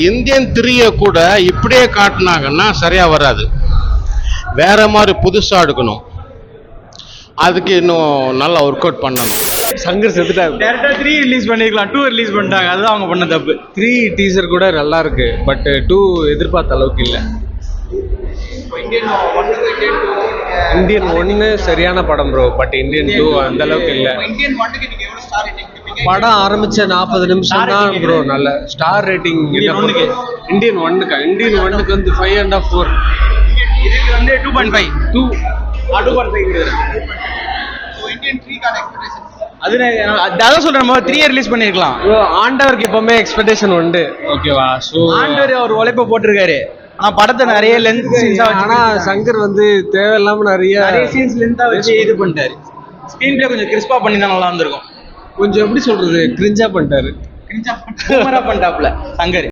Indian 3 கூட இப்படியே காட்டினாங்கன்னா சரியா வராது, வேற மாதிரி புதுசா எடுக்கணும். அதுக்கு இன்னும் நல்லா ஒர்க் அவுட் பண்ணணும். சங்கர் செத்துட்டாரு. டேரக்டா 3 ரிலீஸ் பண்ணிருக்கலாம், 2 ரிலீஸ் பண்ணிட்டாங்க. அதுதான் அவங்க பண்ண தப்பு. 3 டீசர் கூட நல்லா இருக்கு, பட் 2 எதிர்பார்த்த அளவுக்கு இல்லை. இந்தியன் 1 சரியான படம் ப்ரோ, பட் இந்தியன் 2 அந்த அளவுக்கு இல்லை. படம் ஆரம்பிச்ச 40 நிமிஷம் தான் ப்ரோ நல்ல ஸ்டார் ரேட்டிங். இந்தியன் 1க்கு வந்து 5.5 4. இதுக்கு வந்து 2.5 2.5. அதான் சொல்றேன், நம்ம 3 ரிலீஸ் பண்ணிருக்கலாம். ஆண்டவருக்கு எப்பவுமே எக்ஸ்பெக்டேஷன் உண்டு, ஓகேவா? ஸோ ஆண்டவர் அவர் உழைப்ப போட்டிருக்காரு. ஆனா படத்தை நிறைய லென்த் சீன்ஸா வச்சு, ஆனா சங்கர் வந்து தேவையில்லாம நிறைய சீன்ஸ் லென்த்தா வச்சு இது பண்ணிட்டாரு. ஸ்கிரீன் பிளே கொஞ்சம் கிறிஸ்பா பண்ணி தான் நல்லா இருந்திருக்கும். கொஞ்சம் எப்படி சொல்றது, கிரிஞ்சா பண்ணிட்டாரு. பண்ணிட்டாப்ல சங்கர்.